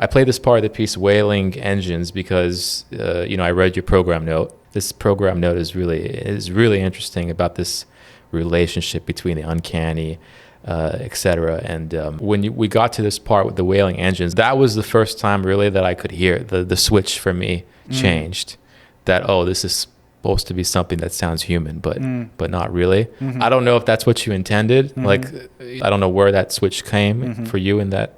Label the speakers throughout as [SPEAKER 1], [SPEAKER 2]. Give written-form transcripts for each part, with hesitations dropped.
[SPEAKER 1] I played this part of the piece, Wailing Engines, because I read your program note. This program note is really interesting about this relationship between the uncanny, etc. And when we got to this part with the Wailing Engines, that was the first time really that I could hear the switch for me changed. That this is supposed to be something that sounds human, but not really. I don't know if that's what you intended. Like, I don't know where that switch came for you in that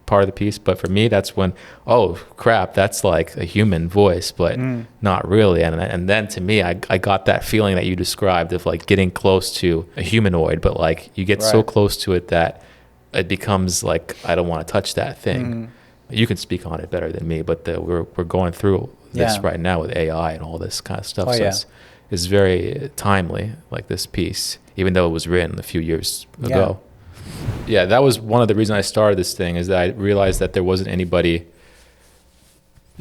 [SPEAKER 1] part of the piece, but for me, that's when, oh crap, that's like a human voice, but not really. And then to me, I got that feeling that you described of like getting close to a humanoid, but like you get so close to it that it becomes like, I don't want to touch that thing. You can speak on it better than me, but we're going through this right now with AI and all this kind of stuff. It's very timely, like this piece, even though it was written a few years ago. Yeah, that was one of the reasons I started this thing, is that I realized that there wasn't anybody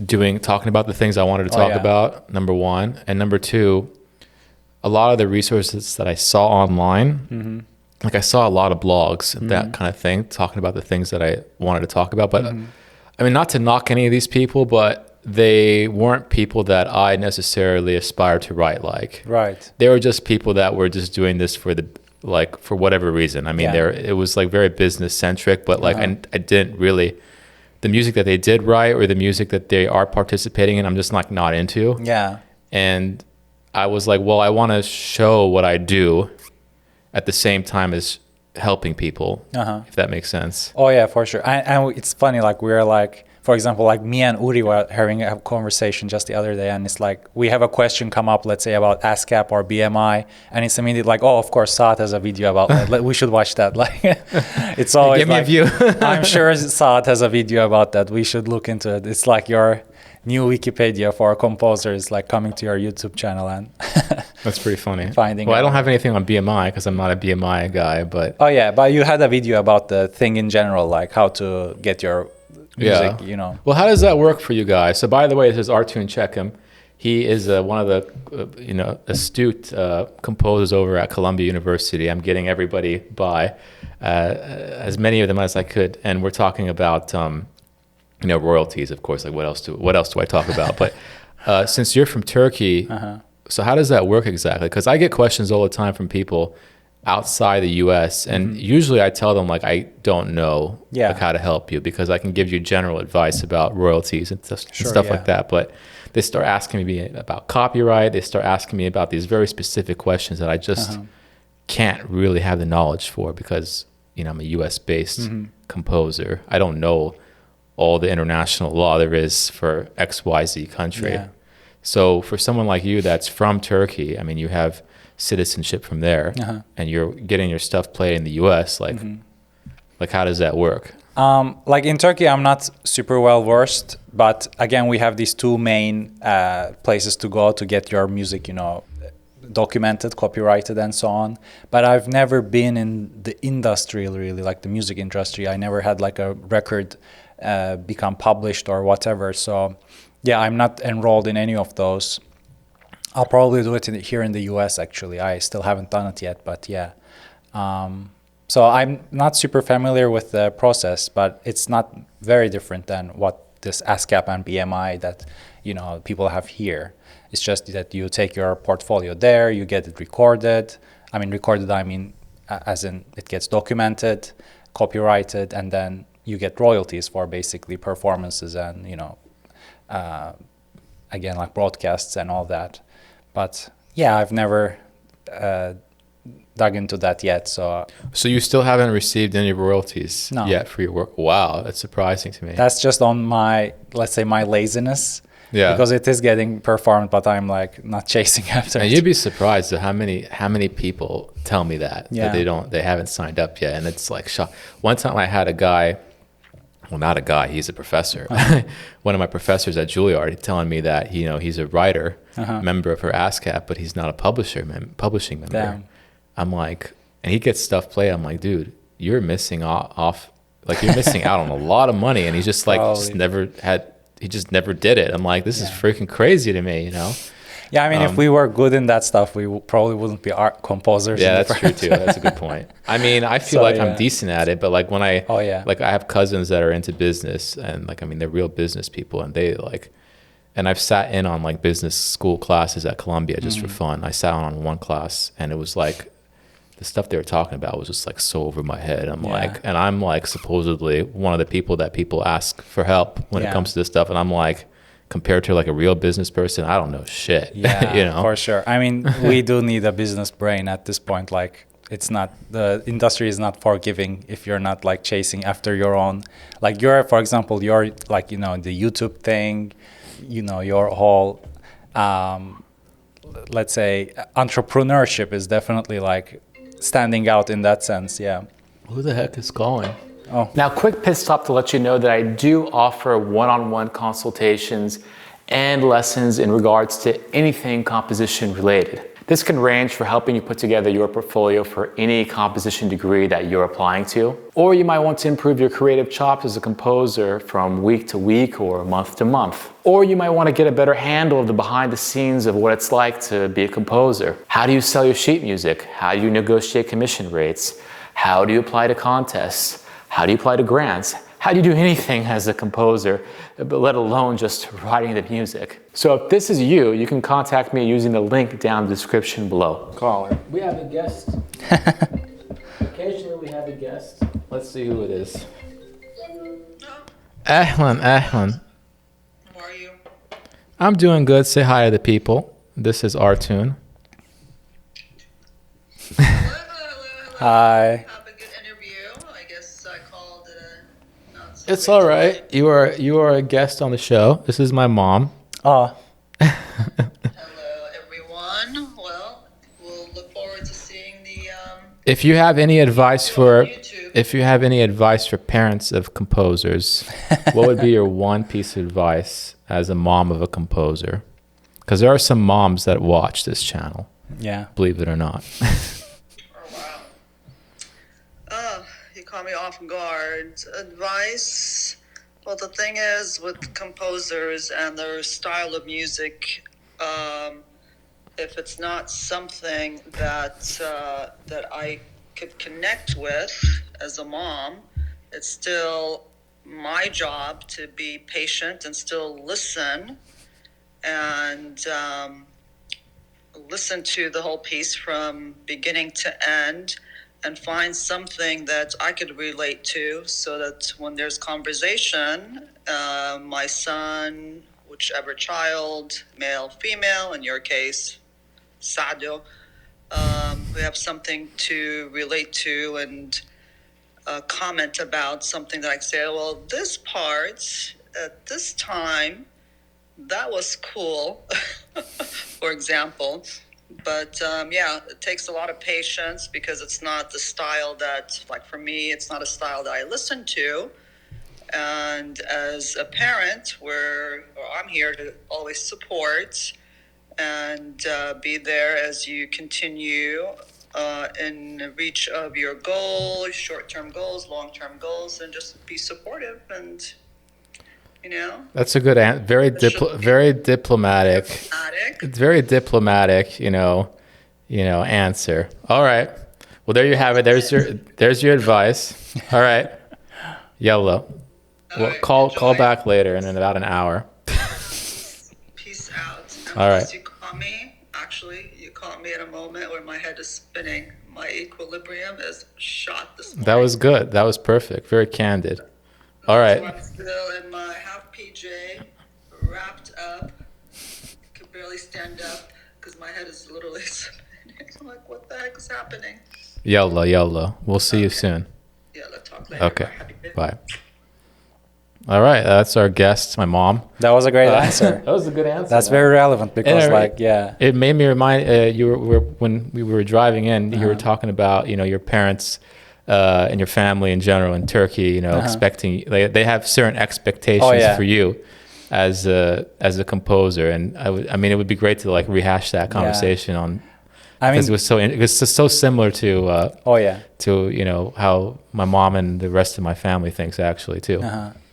[SPEAKER 1] talking about the things I wanted to talk about, number one. And number two, a lot of the resources that I saw online, like I saw a lot of blogs and that kind of thing, talking about the things that I wanted to talk about. But I mean, not to knock any of these people, but they weren't people that I necessarily aspire to write like.
[SPEAKER 2] Right.
[SPEAKER 1] They were just people that were just doing this for whatever reason. I mean, it was like very business centric, but like I didn't really, the music that they did write or the music that they are participating in, I'm just like not into.
[SPEAKER 2] Yeah.
[SPEAKER 1] And I was like, well, I want to show what I do at the same time as helping people, if that makes sense.
[SPEAKER 2] Oh yeah, for sure. And it's funny, like we're like, for example, like me and Uri were having a conversation just the other day, and it's like we have a question come up, let's say about ASCAP or BMI, and it's immediately like, oh, of course, Saad has a video about that. We should watch that. Like, it's always
[SPEAKER 1] give me
[SPEAKER 2] like,
[SPEAKER 1] a view.
[SPEAKER 2] I'm sure Saad has a video about that. We should look into it. It's like your new Wikipedia for composers, like coming to your YouTube channel and
[SPEAKER 1] that's pretty funny.
[SPEAKER 2] Finding
[SPEAKER 1] I don't have anything on BMI because I'm not a BMI guy, but
[SPEAKER 2] oh yeah, but you had a video about the thing in general, like how to get your music,
[SPEAKER 1] Well, how does that work for you guys? So by the way, this is Artun Çekem. He is one of the astute composers over at Columbia University. I'm getting everybody by as many of them as I could, and we're talking about royalties, of course. Like what else do I talk about? But since you're from Turkey, so how does that work exactly? Because I get questions all the time from people outside the US, and usually I tell them like I don't know like how to help you, because I can give you general advice about royalties and stuff like that, but they start asking me about copyright. They start asking me about these very specific questions that I just can't really have the knowledge for, because I'm a US based composer. I don't know all the international law there is for XYZ country. So for someone like you that's from Turkey, I mean, you have citizenship from there, and you're getting your stuff played in the US, like how does that work?
[SPEAKER 2] Like in Turkey, I'm not super well versed, but again, we have these two main places to go to get your music, documented, copyrighted, and so on. But I've never been in the industry, really, like the music industry. I never had like a record become published or whatever. So yeah, I'm not enrolled in any of those. I'll probably do it here in the US, actually. I still haven't done it yet, but yeah. So I'm not super familiar with the process, but it's not very different than what this ASCAP and BMI that, people have here. It's just that you take your portfolio there, you get it recorded. I mean, as in it gets documented, copyrighted, and then you get royalties for basically performances and, again, like broadcasts and all that. But yeah, I've never dug into that yet. So
[SPEAKER 1] you still haven't received any royalties yet for your work? Wow, that's surprising to me.
[SPEAKER 2] That's just on my, let's say, my laziness. Yeah. Because it is getting performed, but I'm like not chasing after it.
[SPEAKER 1] And you'd be surprised at how many people tell me that they haven't signed up yet, and it's like shock. One time I had a guy. Well, not a guy, he's a professor. One of my professors at Juilliard telling me that, he's a writer, member of her ASCAP, but he's not a publishing member. Damn. I'm like, and he gets stuff played. I'm like, dude, you're missing off. Like, you're missing out on a lot of money. And he's just like, he just never did it. I'm like, this is freaking crazy to me,
[SPEAKER 2] Yeah, I mean, if we were good in that stuff, we probably wouldn't be art composers.
[SPEAKER 1] Yeah, that's true too. That's a good point. I mean, I feel like I'm decent at it, but like when I, like I have cousins that are into business, and like, I mean, they're real business people, and they like, and I've sat in on like business school classes at Columbia just for fun. I sat on one class, and it was like, the stuff they were talking about was just like so over my head. I'm like, and I'm like supposedly one of the people that people ask for help when it comes to this stuff, and I'm like, compared to like a real business person, I don't know shit.
[SPEAKER 2] Yeah,
[SPEAKER 1] you know,
[SPEAKER 2] for sure. I mean, we do need a business brain at this point. Like, it's not, the industry is not forgiving if you're not like chasing after your own, like you're, for example, you're like, you know, the YouTube thing, you know, your whole, let's say entrepreneurship is definitely like standing out in that sense. Yeah.
[SPEAKER 1] Who the heck is calling?
[SPEAKER 2] Oh.
[SPEAKER 3] Now, quick pit stop to let you know that I do offer one-on-one consultations and lessons in regards to anything composition related. This can range for helping you put together your portfolio for any composition degree that you're applying to, or you might want to improve your creative chops as a composer from week to week or month to month. Or you might want to get a better handle of the behind the scenes of what it's like to be a composer. How do you sell your sheet music? How do you negotiate commission rates? How do you apply to contests? How do you apply to grants? How do you do anything as a composer, but let alone just writing the music? So if this is you, you can contact me using the link down in the description below.
[SPEAKER 1] Caller. We have a guest. Occasionally we have a guest. Let's see who it is. Ahlan.
[SPEAKER 4] How are you?
[SPEAKER 1] I'm doing good. Say hi to the people. This is Artun.
[SPEAKER 4] Hello.
[SPEAKER 2] Hi.
[SPEAKER 4] Have a good interview. I guess I called not so
[SPEAKER 1] It's
[SPEAKER 4] great
[SPEAKER 1] all right. You are a guest on the show. This is my mom.
[SPEAKER 2] Oh.
[SPEAKER 4] Hello, everyone. Well, we'll look forward to seeing the
[SPEAKER 1] If you have any advice for
[SPEAKER 4] YouTube.
[SPEAKER 1] if you have any advice for parents of composers, what would be your one piece of advice as a mom of a composer? Because there are some moms that watch this channel.
[SPEAKER 2] Yeah.
[SPEAKER 1] Believe it or not.
[SPEAKER 4] Oh, wow. You caught me off guard. Advice? Well, the thing is with composers and their style of music, if it's not something that I could connect with as a mom, it's still my job to be patient and still listen and listen to the whole piece from beginning to end and find something that I could relate to so that when there's conversation, my son, whichever child, male, female, in your case, Saad, we have something to relate to and comment about something that I say, well, this part at this time, that was cool, for example. But it takes a lot of patience because it's not the style that, like for me, it's not a style that I listen to. And as a parent, I'm here to always support and be there as you continue in reach of your goals, short-term goals, long-term goals, and just be supportive and, you know.
[SPEAKER 1] That's a good very diplomatic. It's very diplomatic, answer. All right. Well, there you have it. There's your advice. All right. Yellow. Well,
[SPEAKER 4] right,
[SPEAKER 1] call back later in about an hour.
[SPEAKER 4] Peace out. And
[SPEAKER 1] All right.
[SPEAKER 4] You caught me at a moment where my head is spinning. My equilibrium is shot this morning.
[SPEAKER 1] That was good. That was perfect. Very candid. All right.
[SPEAKER 4] So I'm still in my half PJ, wrapped up, could barely stand up because my head is literally spinning. I'm like, what the heck is happening?
[SPEAKER 1] Yellow. We'll see you soon.
[SPEAKER 4] Yeah, let's talk later.
[SPEAKER 1] Okay. Bye. All right. That's our guest, my mom.
[SPEAKER 2] That was a great answer.
[SPEAKER 1] That was a good answer.
[SPEAKER 2] That's very relevant because,
[SPEAKER 1] It made me remind you were when we were driving in. You were talking about your parents and your family in general in Turkey. Expecting they have certain expectations for you as a composer, and I mean it would be great to like rehash that conversation on. Because it was just so similar to to how my mom and the rest of my family thinks actually too.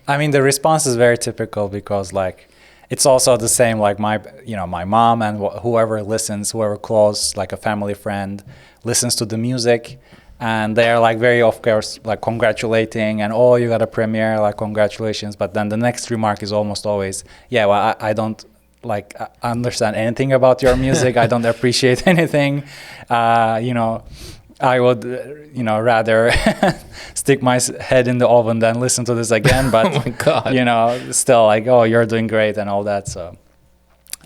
[SPEAKER 2] I mean, the response is very typical because like it's also the same, like my mom and whoever listens, whoever close, like a family friend listens to the music, and they are like very, of course, like congratulating and, oh, you got a premiere, like congratulations. But then the next remark is almost always, yeah, well, I don't like understand anything about your music. I don't appreciate anything. I would, rather stick my head in the oven than listen to this again. But,
[SPEAKER 1] oh my God.
[SPEAKER 2] Still like, oh, you're doing great and all that. So,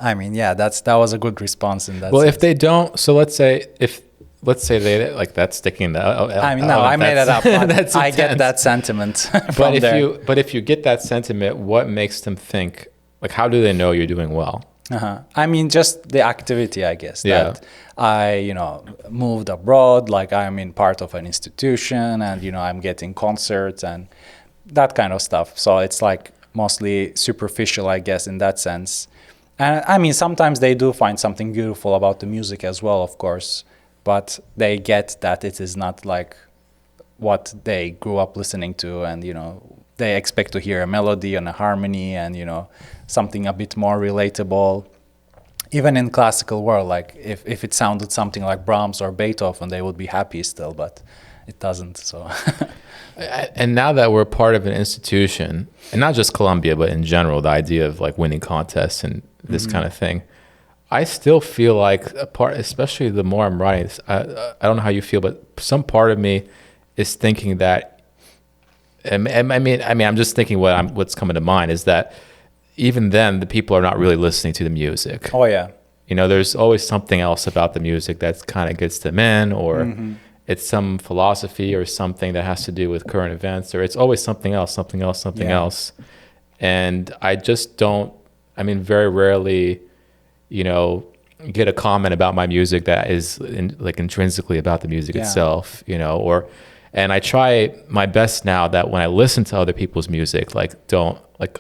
[SPEAKER 2] I mean, yeah, that was a good response in that
[SPEAKER 1] Well,
[SPEAKER 2] sense.
[SPEAKER 1] if they don't, so let's say they like that's sticking the.
[SPEAKER 2] I mean, no, I made it up. But I get that sentiment from there.
[SPEAKER 1] But if you get that sentiment, what makes them think? Like, how do they know you're doing well?
[SPEAKER 2] I mean, just the activity, I guess.
[SPEAKER 1] Yeah.
[SPEAKER 2] That I, moved abroad, like I'm in part of an institution, and I'm getting concerts and that kind of stuff. So it's like mostly superficial, I guess, in that sense. And I mean, sometimes they do find something beautiful about the music as well, of course, but they get that it is not like what they grew up listening to, and they expect to hear a melody and a harmony and something a bit more relatable. Even in classical world, like if it sounded something like Brahms or Beethoven, they would be happy still, but it doesn't. So
[SPEAKER 1] And now that we're part of an institution, and not just Columbia, but in general, the idea of like winning contests and this kind of thing, I still feel like a part, especially the more I'm writing, I don't know how you feel, but some part of me is thinking that, I mean, I'm just thinking what's coming to mind is that even then, the people are not really listening to the music.
[SPEAKER 2] Oh, yeah.
[SPEAKER 1] There's always something else about the music that kind of gets them in, or it's some philosophy or something that has to do with current events, or it's always something else. And I just don't, very rarely, get a comment about my music that is intrinsically about the music itself, and I try my best now that when I listen to other people's music, like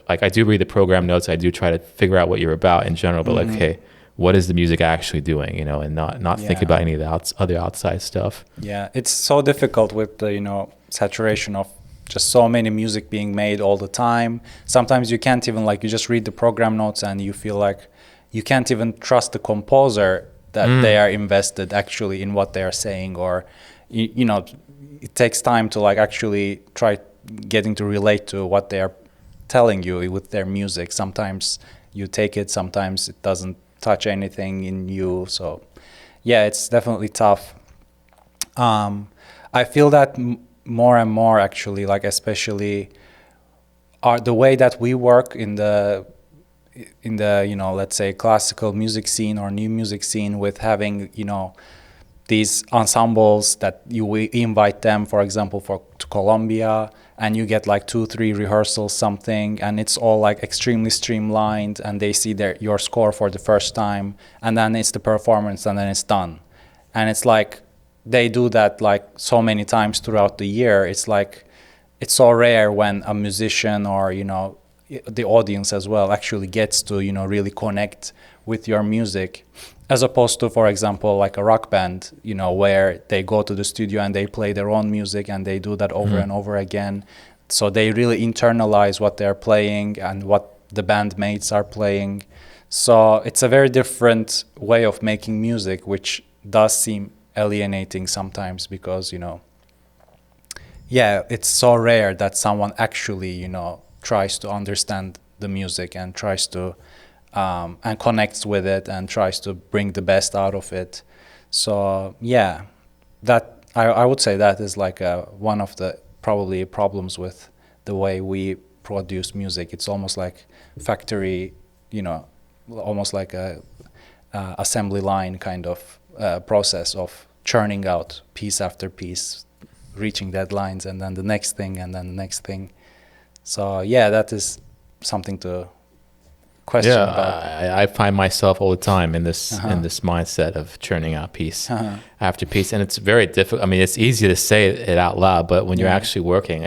[SPEAKER 1] I do read the program notes, I do try to figure out what you're about in general, but okay, what is the music actually doing, and not think about any of the other outside stuff.
[SPEAKER 2] Yeah, it's so difficult with the, saturation of just so many music being made all the time. Sometimes you can't even, you just read the program notes and you feel like you can't even trust the composer that they are invested actually in what they are saying, or, it takes time to actually try getting to relate to what they are telling you with their music. Sometimes you take it, sometimes it doesn't touch anything in you. So yeah, it's definitely tough. I feel that more and more actually, especially the way that we work in the let's say classical music scene or new music scene, with having these ensembles that we invite them, for example, to Columbia, and you get 2-3 rehearsals, something, and it's all extremely streamlined, and they see your score for the first time, and then it's the performance, and then it's done. And it's they do that so many times throughout the year. It's it's so rare when a musician or the audience as well actually gets to really connect with your music, as opposed to, for example, a rock band, where they go to the studio and they play their own music and they do that over and over again. So they really internalize what they're playing and what the bandmates are playing. So it's a very different way of making music, which does seem alienating sometimes, because, it's so rare that someone actually, tries to understand the music and tries to and connects with it and tries to bring the best out of it. So yeah, that I would say that is one of the probably problems with the way we produce music. It's almost like factory, almost like a assembly line kind of process of churning out piece after piece, reaching deadlines, and then the next thing, and then the next thing. So yeah, that is something to question about.
[SPEAKER 1] I find myself all the time in this mindset of churning out piece after piece, and it's very difficult. It's easy to say it out loud, but when you're actually working,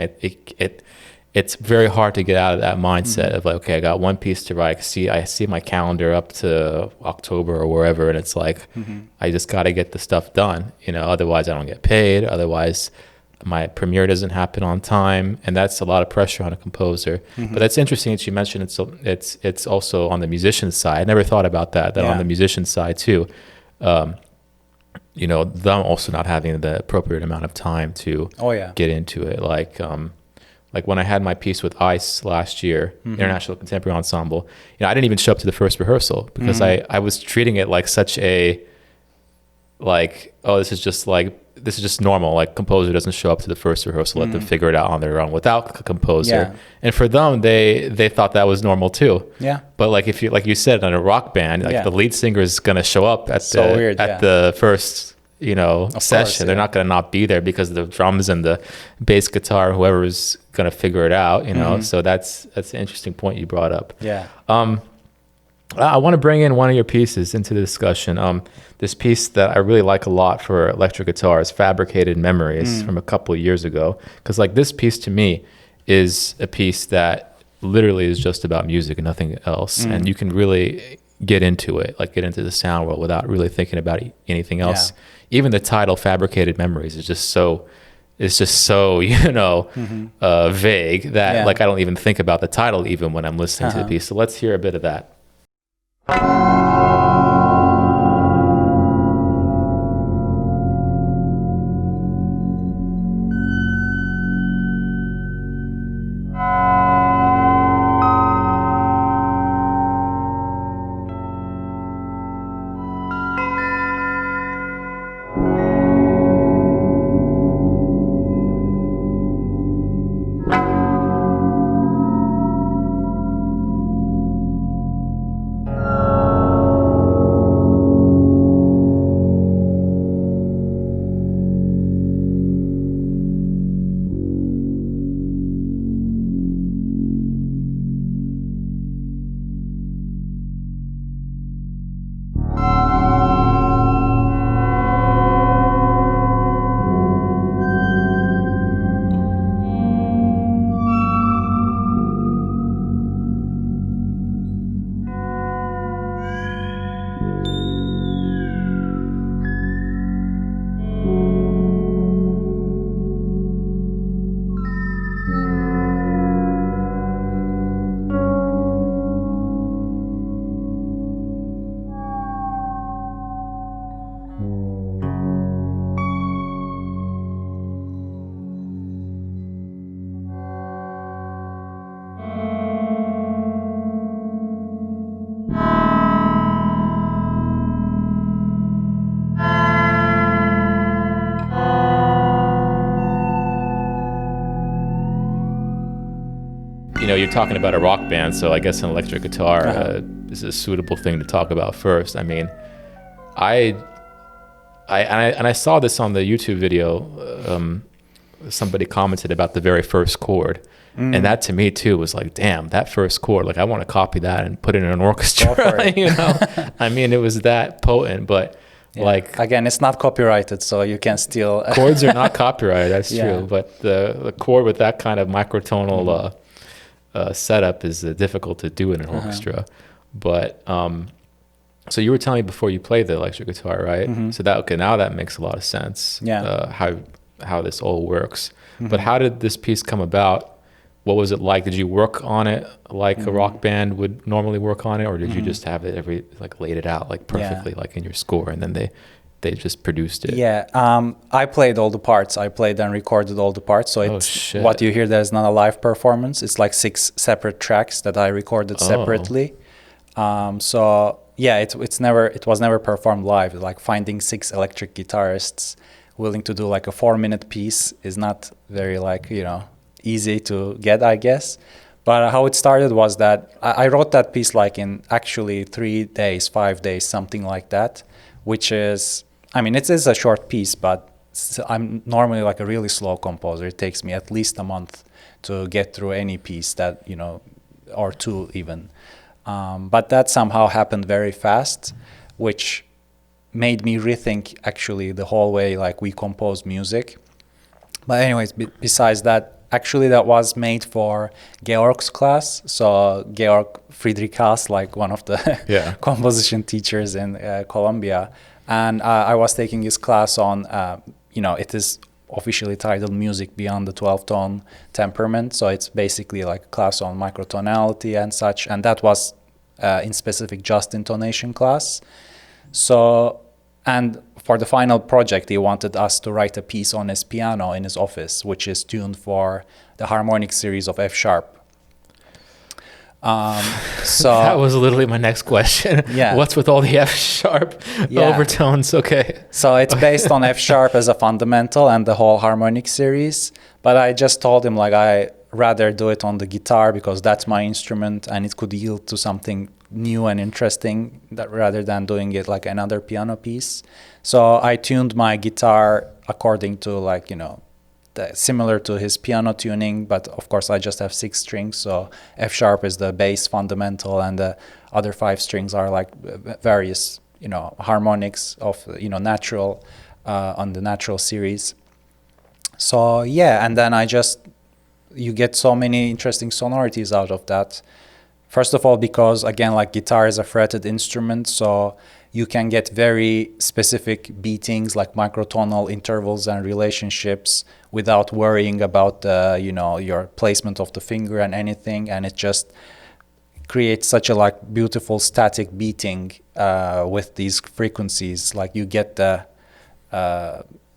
[SPEAKER 1] it's very hard to get out of that mindset of okay, I got one piece to write. I see my calendar up to October or wherever, and it's I just got to get the stuff done. Otherwise I don't get paid. Otherwise my premiere doesn't happen on time, and that's a lot of pressure on a composer. But that's interesting that you mentioned it's also on the musician side. I never thought about that on the musician side too. Them also not having the appropriate amount of time to get into it. Like when I had my piece with ICE last year, International Contemporary Ensemble, I didn't even show up to the first rehearsal because I was treating it like such a, this is just normal. Like composer doesn't show up to the first rehearsal, let them figure it out on their own without a composer. Yeah. And for them, they thought that was normal too.
[SPEAKER 2] Yeah.
[SPEAKER 1] But like you said, in a rock band, the lead singer is going to show up at the first session. They're not going to not be there because of the drums and the bass guitar, whoever is going to figure it out, So that's an interesting point you brought up.
[SPEAKER 2] Yeah.
[SPEAKER 1] I want to bring in one of your pieces into the discussion. This piece that I really like a lot for electric guitar is Fabricated Memories from a couple of years ago. Because this piece to me is a piece that literally is just about music and nothing else. And you can really get into it, get into the sound world without really thinking about anything else. Yeah. Even the title Fabricated Memories is just so vague that I don't even think about the title even when I'm listening to the piece. So let's hear a bit of that. You're talking about a rock band, so I guess an electric guitar is a suitable thing to talk about first. I mean, I saw this on the YouTube video. Somebody commented about the very first chord, and that to me too was like, damn, that first chord. I want to copy that and put it in an orchestra. I mean, it was that potent, but.
[SPEAKER 2] Again, it's not copyrighted, so you can still
[SPEAKER 1] chords are not copyrighted. That's true, but the chord with that kind of microtonal setup is difficult to do in an orchestra. But so you were telling me before you played the electric guitar, right? So now that makes a lot of sense. How this all works. But how did this piece come about? What was it like? Did you work on it like a rock band would normally work on it, or did you just have it laid it out perfectly in your score, and then they just produced it?
[SPEAKER 2] I played all the parts. I played and recorded all the parts. So what you hear there is not a live performance. It's 6 separate tracks that I recorded separately. It was never performed live. Finding 6 electric guitarists willing to do a 4-minute piece is not very easy to get, I guess. But how it started was that I wrote that piece in actually 3 days, 5 days, something like that, which is, it is a short piece, but I'm normally a really slow composer. It takes me at least a month to get through any piece that, or 2 even. But that somehow happened very fast, which made me rethink actually the whole way we compose music. But anyways, besides that, actually that was made for Georg's class. So Georg Friedrich Haas, one of the composition teachers in Colombia. And I was taking his class on, it is officially titled Music Beyond the 12-Tone Temperament. So it's basically like a class on microtonality and such. And that was in specific just intonation class. So, and for the final project, he wanted us to write a piece on his piano in his office, which is tuned for the harmonic series of F sharp. So
[SPEAKER 1] that was literally my next question.
[SPEAKER 2] Yeah.
[SPEAKER 1] What's with all the F sharp overtones? Okay.
[SPEAKER 2] So it's based on F sharp as a fundamental and the whole harmonic series. But I just told him like I rather do it on the guitar because that's my instrument and it could yield to something new and interesting that rather than doing it like another piano piece. So I tuned my guitar according to like, you know, similar to his piano tuning, but of course I just have 6 strings, so F sharp is the bass fundamental and the other 5 strings are like various, you know, harmonics of, you know, natural on the natural series. So yeah, and then you get so many interesting sonorities out of that. First of all, because again, like guitar is a fretted instrument, so you can get very specific beatings like microtonal intervals and relationships without worrying about you know, your placement of the finger and anything, and it just creates such a like beautiful static beating with these frequencies. Like you get the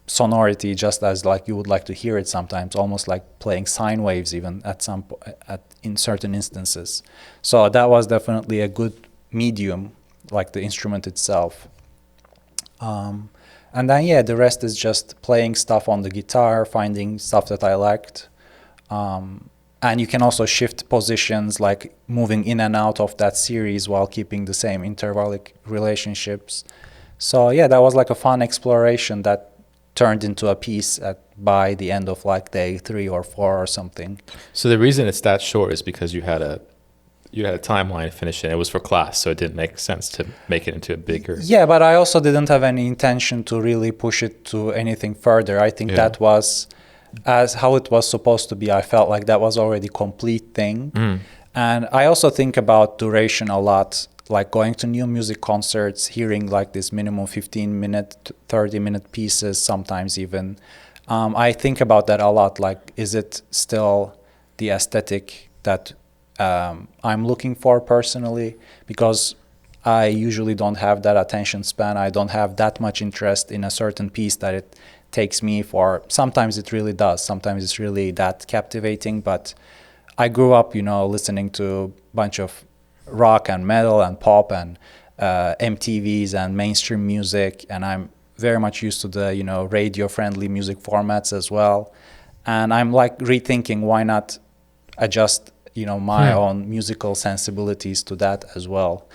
[SPEAKER 2] sonority just as like you would like to hear it sometimes, almost like playing sine waves even in certain instances. So that was definitely a good medium, like the instrument itself. And then yeah, the rest is just playing stuff on the guitar, finding stuff that I liked. And you can also shift positions, like moving in and out of that series while keeping the same intervallic relationships. So yeah, that was like a fun exploration that turned into a piece by the end of like day 3 or 4 or something.
[SPEAKER 1] So the reason it's that short is because you had a timeline to finish it. It was for class, so it didn't make sense to make it into a bigger...
[SPEAKER 2] Yeah, but I also didn't have any intention to really push it to anything further. I think that was as how it was supposed to be. I felt like that was already a complete thing. And I also think about duration a lot, like going to new music concerts, hearing like this minimum 15-minute, 30-minute pieces, sometimes even. I think about that a lot, like, is it still the aesthetic that I'm looking for personally? Because I usually don't have that attention span. I don't have that much interest in a certain piece that it takes me for. Sometimes it really does. Sometimes it's really that captivating. But I grew up, you know, listening to a bunch of rock and metal and pop and MTVs and mainstream music. And I'm very much used to the, you know, radio-friendly music formats as well. And I'm like rethinking why not adjust, you know, my own musical sensibilities to that as well.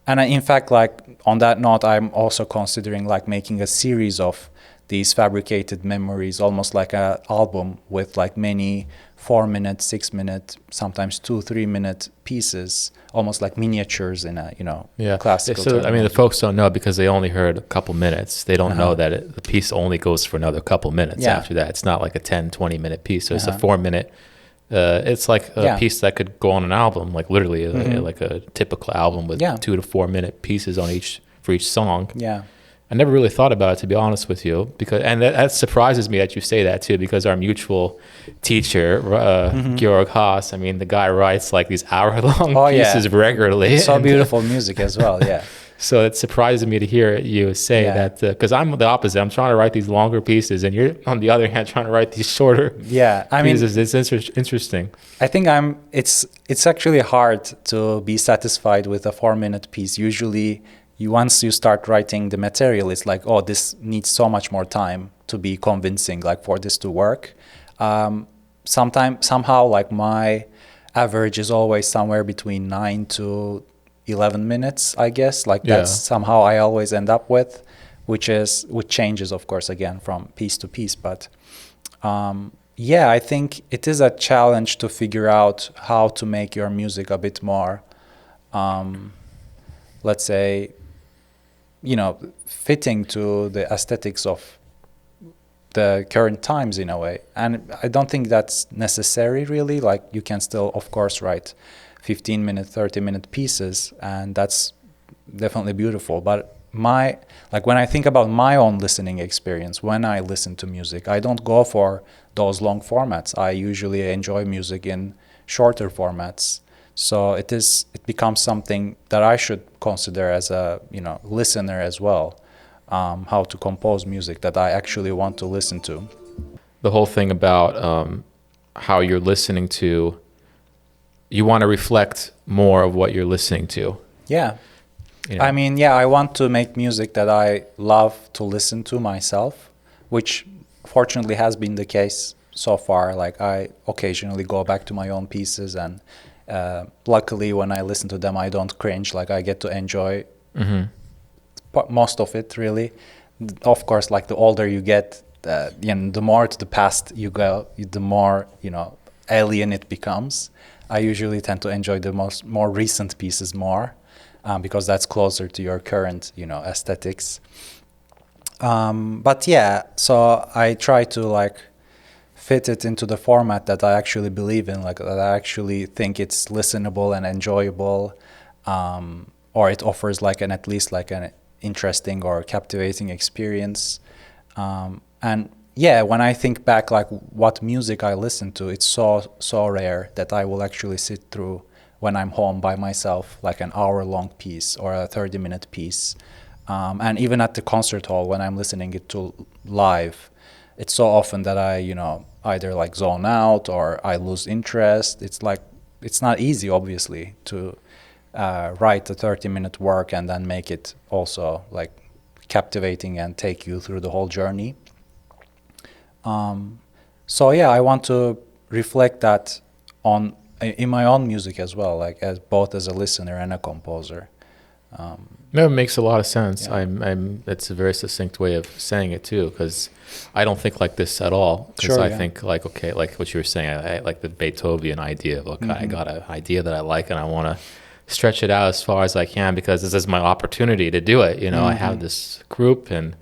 [SPEAKER 2] And in fact, like on that note, I'm also considering like making a series of these fabricated memories, almost like an album with like many 4-minute, 6-minute, sometimes 2-3-minute pieces, almost like miniatures in a, you know, classical.
[SPEAKER 1] So I mean, the folks don't know because they only heard a couple minutes. They don't know that the piece only goes for another couple minutes after that. It's not like a 10-20-minute piece. So it's a 4-minute. It's like a piece that could go on an album, like literally like a typical album with 2 to 4 minute pieces on for each song.
[SPEAKER 2] Yeah.
[SPEAKER 1] I never really thought about it, to be honest with you, and that surprises me that you say that too, because our mutual teacher, Georg Haas, I mean, the guy writes like these hour-long pieces regularly.
[SPEAKER 2] So beautiful music as well, yeah.
[SPEAKER 1] So it surprises me to hear you say that, because I'm the opposite. I'm trying to write these longer pieces, and you're, on the other hand, trying to write these shorter pieces. It's interesting.
[SPEAKER 2] I think it's actually hard to be satisfied with a 4-minute piece. Usually, once you start writing the material, it's like, oh, this needs so much more time to be convincing, like for this to work. Somehow, like my average is always somewhere between 9 to 11 minutes, I guess. Like that's somehow I always end up with, which changes, of course, again, from piece to piece. But I think it is a challenge to figure out how to make your music a bit more, let's say, you know, fitting to the aesthetics of the current times in a way. And I don't think that's necessary, really. Like you can still, of course, write 15-minute, 30-minute pieces, and that's definitely beautiful. But my, like when I think about my own listening experience, when I listen to music, I don't go for those long formats. I usually enjoy music in shorter formats. So it becomes something that I should consider as a, listener as well, how to compose music that I actually want to listen to.
[SPEAKER 1] The whole thing about how you're listening to, you want to reflect more of what you're listening to.
[SPEAKER 2] Yeah.
[SPEAKER 1] You know?
[SPEAKER 2] I mean, yeah, I want to make music that I love to listen to myself, which fortunately has been the case so far. Like I occasionally go back to my own pieces, and luckily when I listen to them, I don't cringe. Like I get to enjoy most of it, really. Of course, like the older you get, the more to the past you go, the more, alien it becomes. I usually tend to enjoy the more recent pieces more. Because that's closer to your current, aesthetics. But yeah, so I try to like fit it into the format that I actually believe in, like that I actually think it's listenable and enjoyable, or it offers like at least like an interesting or captivating experience. And yeah, when I think back, like what music I listen to, it's so rare that I will actually sit through when I'm home by myself, like an hour-long piece or a 30-minute piece. And even at the concert hall, when I'm listening it to live, it's so often that I, either like zone out or I lose interest. It's like, it's not easy, obviously, to write a 30-minute work and then make it also like captivating and take you through the whole journey. So yeah, I want to reflect that in my own music as well, like as both as a listener and a composer.
[SPEAKER 1] No, it makes a lot of sense.
[SPEAKER 2] Yeah.
[SPEAKER 1] That's a very succinct way of saying it too, because I don't think like this at all. Because
[SPEAKER 2] Sure,
[SPEAKER 1] I
[SPEAKER 2] yeah.
[SPEAKER 1] think like, okay, like what you were saying, I like the Beethoven idea of, okay, I got an idea that I like and I want to stretch it out as far as I can because this is my opportunity to do it. I have this group and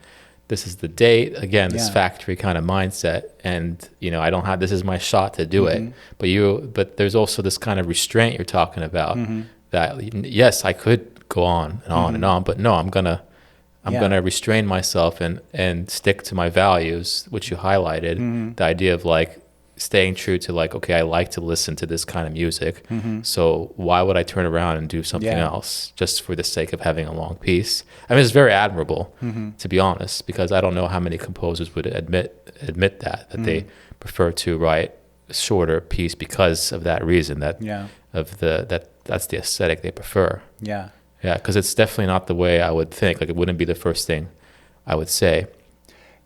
[SPEAKER 1] this is the date, again, this
[SPEAKER 2] Yeah.
[SPEAKER 1] factory kind of mindset, and I don't have, this is my shot to do it. But there's also this kind of restraint you're talking about that yes, I could go on and on and on, but no, I'm gonna restrain myself and stick to my values, which you highlighted, the idea of like staying true to like, okay, I like to listen to this kind of music, so why would I turn around and do something else just for the sake of having a long piece? I mean, it's very admirable, to be honest, because I don't know how many composers would admit that they prefer to write a shorter piece because of that reason, that's the aesthetic they prefer.
[SPEAKER 2] Yeah.
[SPEAKER 1] Yeah, because it's definitely not the way I would think. Like, it wouldn't be the first thing I would say.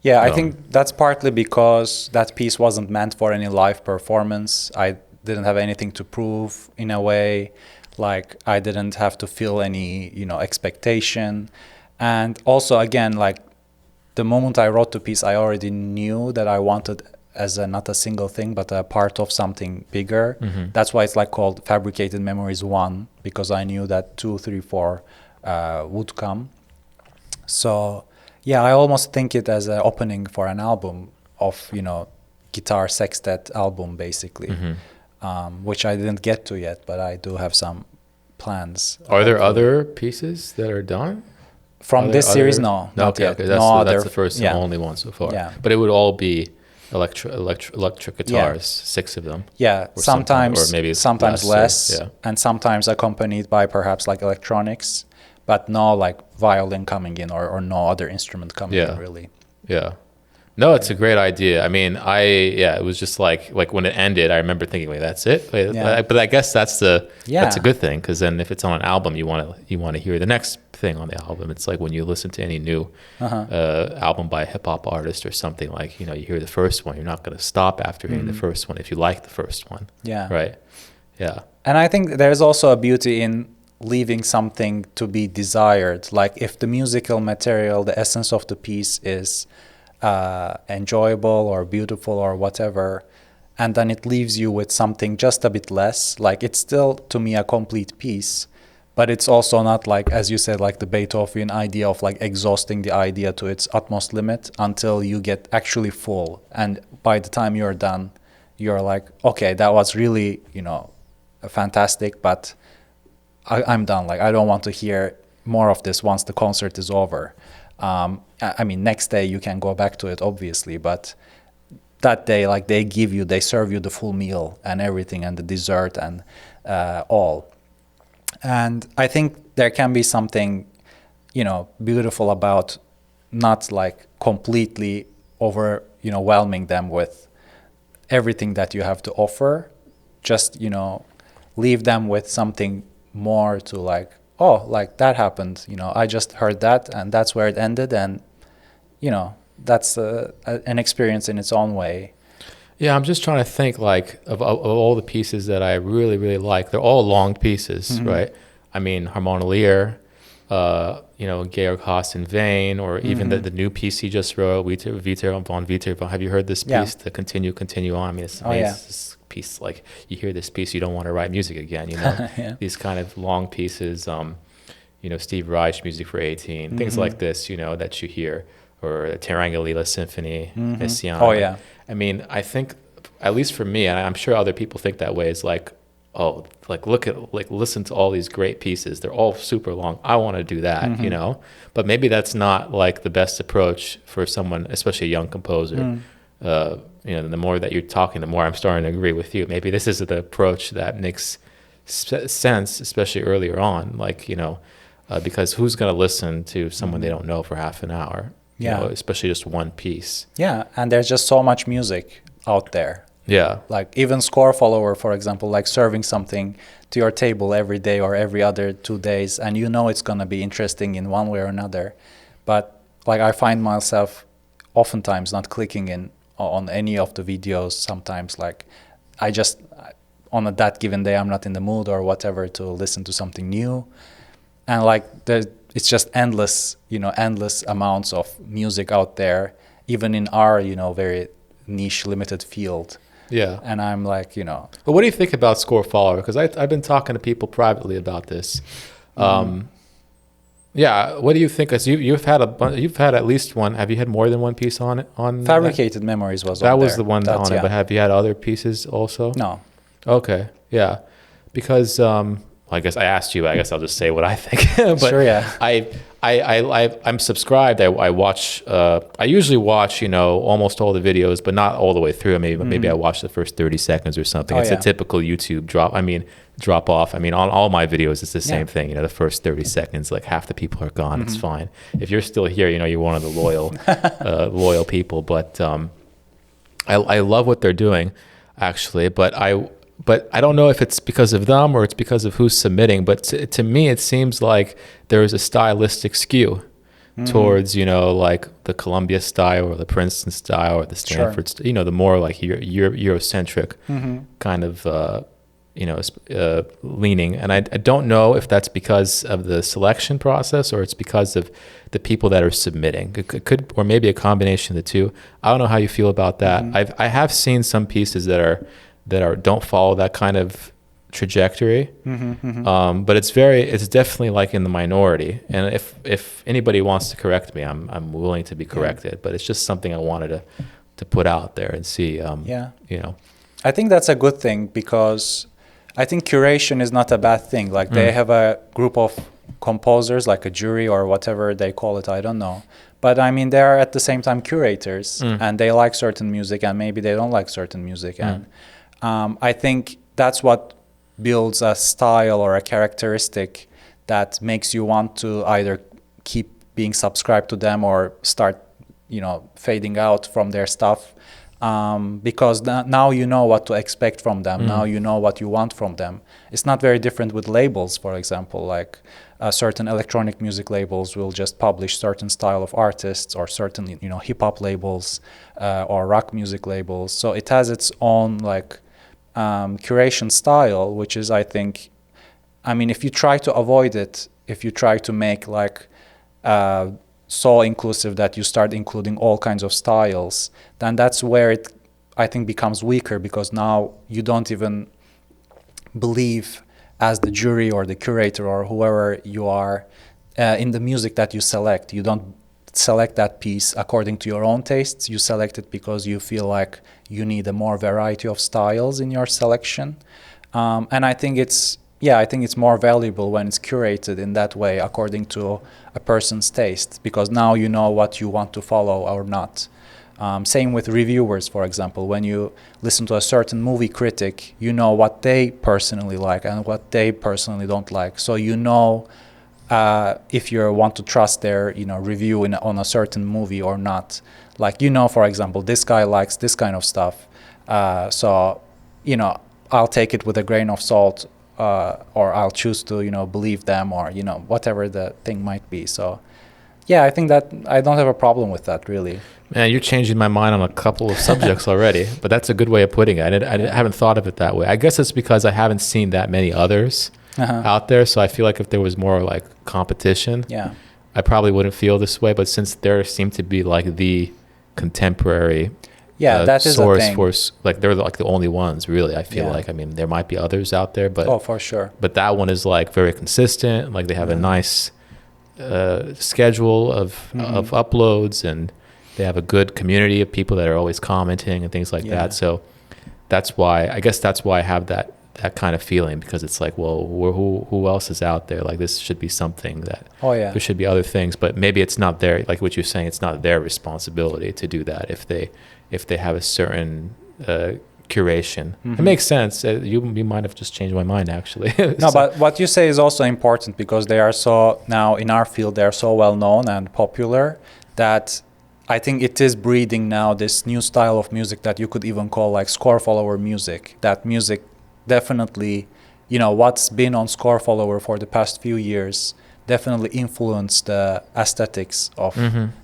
[SPEAKER 2] Yeah, I think that's partly because that piece wasn't meant for any live performance. I didn't have anything to prove in a way. Like, I didn't have to feel any, expectation. And also, again, like, the moment I wrote the piece, I already knew that I wanted as not a single thing, but a part of something bigger. That's why it's like called Fabricated Memories 1, because I knew that 2, 3, 4 would come. So yeah, I almost think it as an opening for an album of, guitar sextet album, basically, which I didn't get to yet, but I do have some plans.
[SPEAKER 1] Are there other pieces that are done?
[SPEAKER 2] From this series? No, not
[SPEAKER 1] okay,
[SPEAKER 2] yet.
[SPEAKER 1] okay. That's the first and only one so far.
[SPEAKER 2] Yeah.
[SPEAKER 1] But it would all be electric guitars, 6 of them.
[SPEAKER 2] Yeah,
[SPEAKER 1] or
[SPEAKER 2] sometimes,
[SPEAKER 1] or maybe
[SPEAKER 2] sometimes less,
[SPEAKER 1] yeah.
[SPEAKER 2] and sometimes accompanied by perhaps like electronics, but no like violin coming in or no other instrument coming in, really.
[SPEAKER 1] Yeah. No, it's a great idea. I mean, it was just like when it ended, I remember thinking, wait, that's it? But I guess that's a good thing, because then if it's on an album, you want to hear the next thing on the album. It's like when you listen to any new album by a hip hop artist or something, like, you hear the first one, you're not going to stop after hearing the first one if you like the first one. Yeah. Right. Yeah.
[SPEAKER 2] And I think there's also a beauty in leaving something to be desired. Like if the musical material, the essence of the piece is enjoyable or beautiful or whatever, and then it leaves you with something just a bit less, like it's still to me a complete piece, but it's also not like, as you said, like the Beethoven idea of like exhausting the idea to its utmost limit until you get actually full, and by the time you're done you're like, okay, that was really fantastic, but I'm done. Like I don't want to hear more of this once the concert is over. I mean, next day you can go back to it, obviously, but that day, like, they serve you the full meal and everything, and the dessert and all. And I think there can be something, beautiful about not like completely overwhelming them with everything that you have to offer. Just, leave them with something more to like, oh, like that happened, I just heard that and that's where it ended, and that's an experience in its own way.
[SPEAKER 1] Yeah, I'm just trying to think like of all the pieces that I really, really like. They're all long pieces, right? I mean, Harmonier, Georg Haas in Vain, or even the new piece he just wrote, Viter von Viter. Have you heard this piece, the Continue On? I mean, it's amazing. This piece, like, you hear this piece, you don't want to write music again,
[SPEAKER 2] Yeah.
[SPEAKER 1] These kind of long pieces, Steve Reich, Music for 18, things like this, that you hear, or the Teranggalila Symphony, Messiaen.
[SPEAKER 2] Oh, yeah.
[SPEAKER 1] I mean, I think, at least for me, and I'm sure other people think that way, is like, oh, like, listen to all these great pieces. They're all super long. I want to do that, But maybe that's not like the best approach for someone, especially a young composer. The more that you're talking, the more I'm starting to agree with you. Maybe this is the approach that makes sense, especially earlier on, like, because who's going to listen to someone they don't know for half an hour? Especially just one piece.
[SPEAKER 2] Yeah, and there's just so much music out there.
[SPEAKER 1] Yeah.
[SPEAKER 2] Like even Score Follower, for example, like serving something to your table every day or every other 2 days, and it's going to be interesting in one way or another. But like I find myself oftentimes not clicking on any of the videos. Sometimes like I just, on that given day, I'm not in the mood or whatever to listen to something new. And like it's just endless amounts of music out there, even in our, very niche, limited field.
[SPEAKER 1] Yeah.
[SPEAKER 2] And I'm like,
[SPEAKER 1] But what do you think about Score Follower? Because I've been talking to people privately about this. Yeah. What do you think? As you've had at least one. Have you had more than one piece on it? On
[SPEAKER 2] Fabricated Memories was
[SPEAKER 1] that
[SPEAKER 2] on
[SPEAKER 1] was
[SPEAKER 2] there.
[SPEAKER 1] the one
[SPEAKER 2] That's,
[SPEAKER 1] on it. But have you had other pieces also?
[SPEAKER 2] No.
[SPEAKER 1] Okay. Yeah. Because I guess I asked you. I guess I'll just say what I think. But
[SPEAKER 2] Sure. Yeah.
[SPEAKER 1] I'm subscribed. I watch. I usually watch, almost all the videos, but not all the way through. Maybe I watch the first 30 seconds or something. It's a typical YouTube drop off. On all my videos, it's the same thing. The first 30 seconds, like half the people are gone. It's fine. If you're still here, you're one of the loyal people. But I love what they're doing, actually. But I don't know if it's because of them or it's because of who's submitting. But to me, it seems like there is a stylistic skew towards, like the Columbia style or the Princeton style or the Stanford style, the more like Eurocentric kind of, leaning. And I don't know if that's because of the selection process or it's because of the people that are submitting. It could, or maybe a combination of the two. I don't know how you feel about that. I have seen some pieces that don't follow that kind of trajectory, but it's definitely like in the minority. And if anybody wants to correct me, I'm willing to be corrected. But it's just something I wanted to put out there and see.
[SPEAKER 2] I think that's a good thing because I think curation is not a bad thing. Like they have a group of composers, like a jury or whatever they call it. I don't know. But they are at the same time curators, and they like certain music, and maybe they don't like certain music, and I think that's what builds a style or a characteristic that makes you want to either keep being subscribed to them or start, fading out from their stuff, because now you know what to expect from them. Now you know what you want from them. It's not very different with labels, for example, like certain electronic music labels will just publish certain style of artists, or certain, hip-hop labels or rock music labels. So it has its own like curation style, which is, I think, if you try to avoid it, if you try to make like so inclusive that you start including all kinds of styles, then that's where it, I think, becomes weaker, because now you don't even believe as the jury or the curator or whoever you are in the music that you select. You don't select that piece according to your own tastes. You select it because you feel like you need a more variety of styles in your selection. And I think it's yeah, I think it's more valuable when it's curated in that way according to a person's taste, because now you know what you want to follow or not. Same with reviewers, for example. When you listen to a certain movie critic, you know what they personally like and what they personally don't like. So you know if you want to trust their review on a certain movie or not. Like, for example, this guy likes this kind of stuff. So I'll take it with a grain of salt, or I'll choose to believe them, or whatever the thing might be. So yeah, I think that I don't have a problem with that, really.
[SPEAKER 1] Man, you're changing my mind on a couple of subjects already, but that's a good way of putting it. I haven't thought of it that way. I guess it's because I haven't seen that many others out there, so I feel like if there was more like competition, I probably wouldn't feel this way. But since there seem to be like the contemporary
[SPEAKER 2] that is
[SPEAKER 1] source
[SPEAKER 2] a thing.
[SPEAKER 1] for, like, they're like the only ones, really. I feel like, I mean, there might be others out there, but
[SPEAKER 2] for sure.
[SPEAKER 1] But that one is like very consistent. Like, they have a nice schedule of uploads, and they have a good community of people that are always commenting and things like that. So that's why I have that kind of feeling, because it's like, well, who else is out there? Like, this should be something that there should be other things, but maybe it's not their, like what you're saying, it's not their responsibility to do that if they have a certain curation. It makes sense. You might have just changed my mind, actually.
[SPEAKER 2] No, but what you say is also important, because they are so, now in our field, they are so well known and popular that I think it is breeding now this new style of music that you could even call like score follower music. That music definitely, what's been on score follower for the past few years definitely influenced the aesthetics of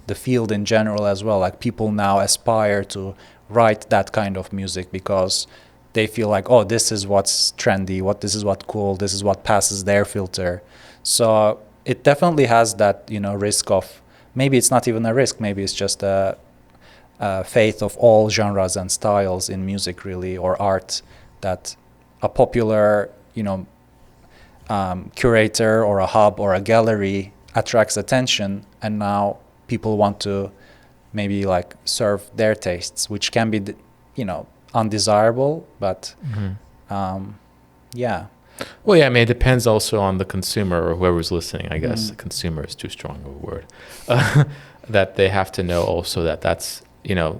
[SPEAKER 2] the field in general as well. Like, people now aspire to write that kind of music because they feel like, oh, this is what's trendy, this is what's cool, this is what passes their filter. So it definitely has that, risk of, maybe it's not even a risk, maybe it's just a fate of all genres and styles in music, really, or art, that a popular, curator or a hub or a gallery attracts attention, and now people want to maybe like serve their tastes, which can be, undesirable, but yeah.
[SPEAKER 1] Well, yeah, I mean, it depends also on the consumer or whoever's listening, I guess. The consumer is too strong of a word. That they have to know also that that's,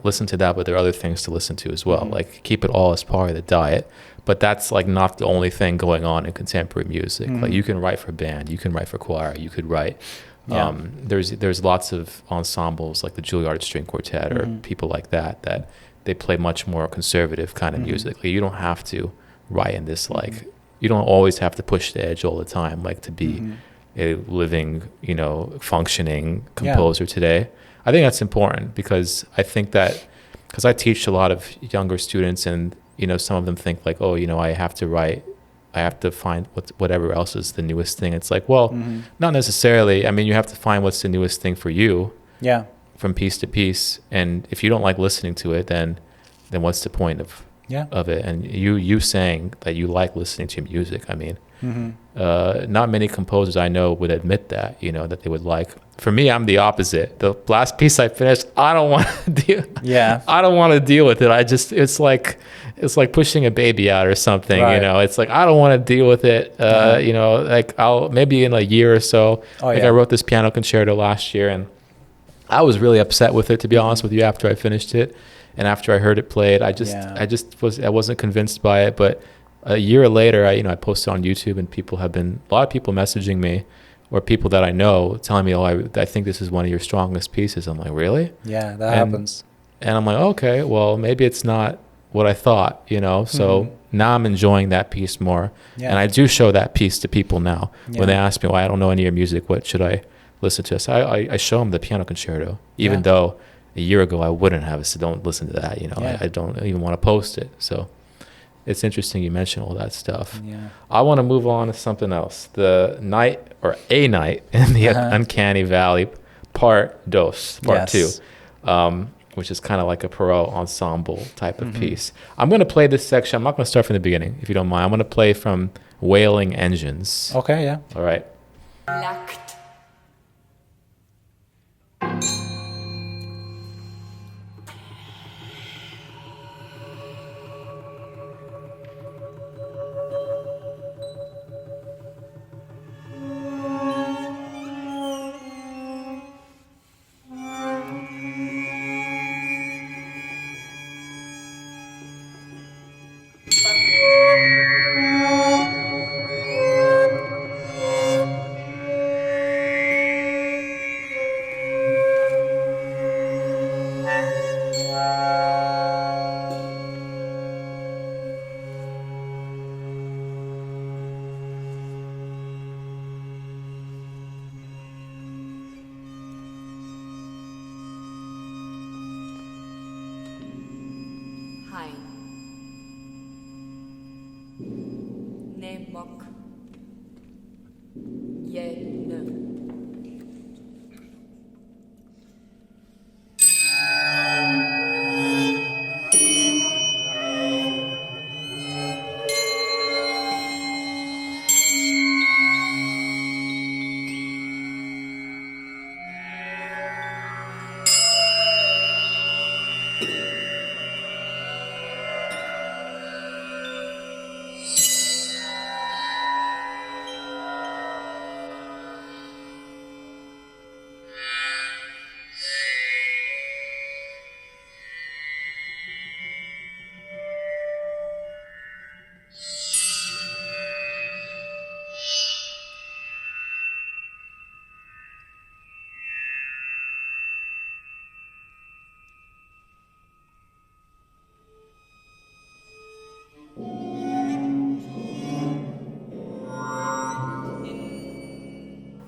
[SPEAKER 1] listen to that, but there are other things to listen to as well. Like, keep it all as part of the diet. But that's like not the only thing going on in contemporary music. Like, you can write for band, you can write for choir, you could write. There's lots of ensembles like the Juilliard String Quartet or people like that they play much more conservative kind of music. Like, you don't have to write in this like, you don't always have to push the edge all the time, like, to be a living, functioning composer today. I think that's important, because I think that, because I teach a lot of younger students, and some of them think like, oh, I have to write, I have to find whatever else is the newest thing. It's like, well, not necessarily. I mean, you have to find what's the newest thing for you. Yeah. From piece to piece, and if you don't like listening to it, then what's the point of it? And you saying that you like listening to music, I mean, not many composers I know would admit that, that they would like. For me, I'm the opposite. The last piece I finished, I don't want to deal. I don't want to deal with it. It's like pushing a baby out or something. Right. It's like, I don't want to deal with it. Like, I'll maybe in a year or so. I wrote this piano concerto last year, and I was really upset with it, to be honest with you, after I finished it. And after I heard it played, I wasn't convinced by it. But a year later, I posted on YouTube, and a lot of people messaging me, or people that I know telling me, oh, I think this is one of your strongest pieces. I'm like, really?
[SPEAKER 2] Yeah, that happens.
[SPEAKER 1] And I'm like, okay, well, maybe it's not what I thought, So now I'm enjoying that piece more. Yeah. And I do show that piece to people now. When they ask me, well, I don't know any of your music, what should I listen to? So I show them the piano concerto, even though a year ago I wouldn't have. So don't listen to that, I don't even want to post it. So it's interesting you mention all that stuff. Yeah. I want to move on to something else. A night in the Uncanny Valley, part 2, which is kind of like a Perrault ensemble type of piece. I'm going to play this section. I'm not going to start from the beginning, if you don't mind. I'm going to play from Wailing Engines.
[SPEAKER 2] Okay, yeah.
[SPEAKER 1] All right.
[SPEAKER 5] Lact.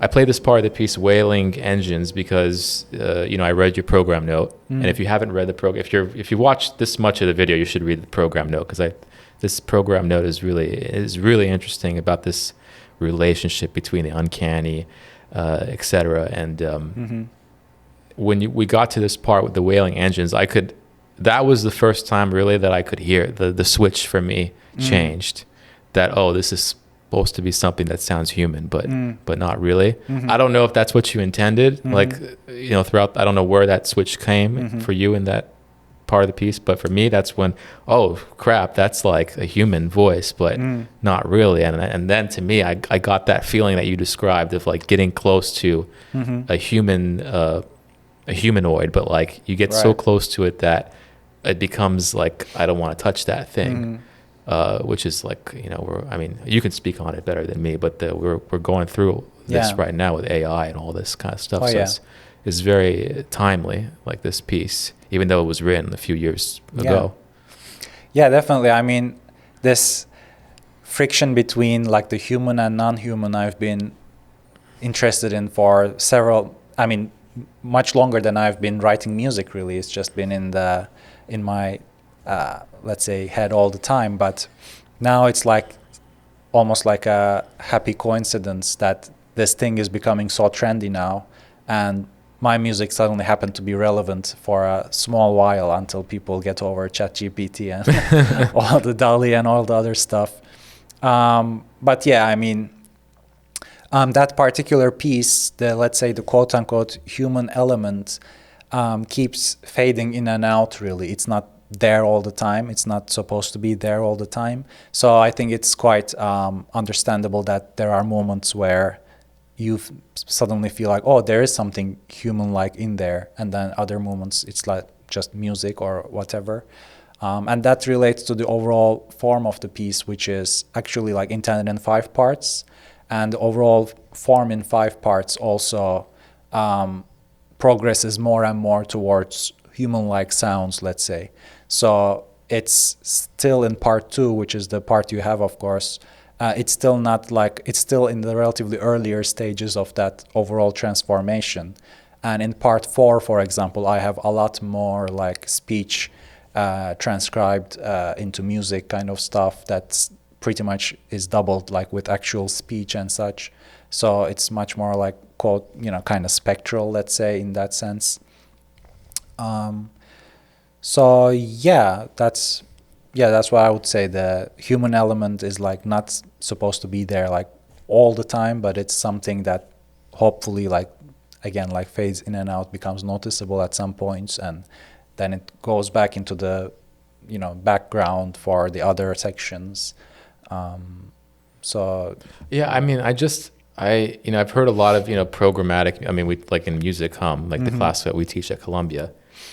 [SPEAKER 1] I play this part of the piece, Wailing Engines, because I read your program note, and if you haven't read the program, if you watch this much of the video, you should read the program note, because this program note is really interesting about this relationship between the uncanny, etc. And when we got to this part with the Wailing Engines, that was the first time really that I could hear the switch for me changed. That this is supposed to be something that sounds human, but not really. I don't know if that's what you intended, throughout. I don't know where that switch came for you in that part of the piece, but for me, that's when, oh crap, that's like a human voice, but not really. And then to me, I got that feeling that you described of like getting close to a humanoid, but like you get so close to it that it becomes like, I don't want to touch that thing. Which is like, you can speak on it better than me, but we're going through this right now with AI and all this kind of stuff. It's very timely, like this piece, even though it was written a few years ago.
[SPEAKER 2] Yeah, definitely. I mean, this friction between like the human and non-human, I've been interested in for much longer than I've been writing music, really. It's just been in my let's say head all the time, but now it's like almost like a happy coincidence that this thing is becoming so trendy now, and my music suddenly happened to be relevant for a small while until people get over ChatGPT and all the DALL-E and all the other stuff. But yeah, I mean, that particular piece, let's say the quote-unquote human element, keeps fading in and out, really. It's not there all the time. It's not supposed to be there all the time. So I think it's quite understandable that there are moments where you suddenly feel like, oh, there is something human-like in there, and then other moments it's like just music or whatever. And that relates to the overall form of the piece, which is actually like intended in 5 parts. And the overall form in 5 parts also progresses more and more towards human-like sounds, let's say. So it's still in part 2, which is the part you have, of course. It's still not like, it's still in the relatively earlier stages of that overall transformation. And in part 4, for example, I have a lot more like speech transcribed into music kind of stuff that's pretty much is doubled like with actual speech and such. So it's much more like quote, kind of spectral, let's say, in that sense. So yeah, that's why I would say the human element is like not supposed to be there like all the time, but it's something that hopefully like again like fades in and out, becomes noticeable at some points, and then it goes back into the background for the other sections. So
[SPEAKER 1] yeah, I mean, I've heard a lot of programmatic. I mean, we like in music like the class that we teach at Columbia.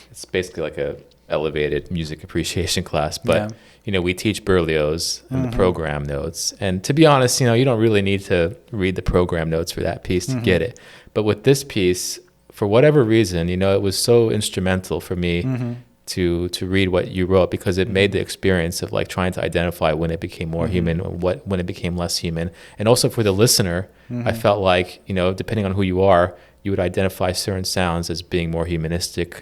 [SPEAKER 1] It's basically like a elevated music appreciation class, but we teach Berlioz and the program notes, and to be honest, you don't really need to read the program notes for that piece to get it. But with this piece, for whatever reason, it was so instrumental for me to read what you wrote, because it made the experience of like trying to identify when it became more human, when it became less human, and also for the listener, I felt like depending on who you are, you would identify certain sounds as being more humanistic.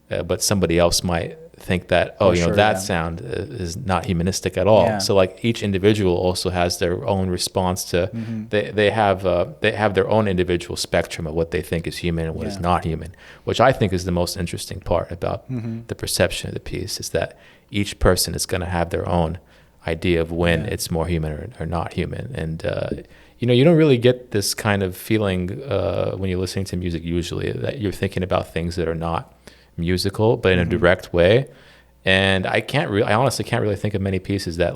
[SPEAKER 1] But somebody else might think that that sound is not humanistic at all.
[SPEAKER 2] Yeah.
[SPEAKER 1] So like each individual also has their own response to they have their own individual spectrum of what they think is human and what is not human, which I think is the most interesting part about the perception of the piece, is that each person is going to have their own idea of when it's more human or not human. And you don't really get this kind of feeling when you're listening to music usually, that you're thinking about things that are not musical, but in a direct way. And I honestly can't really think of many pieces that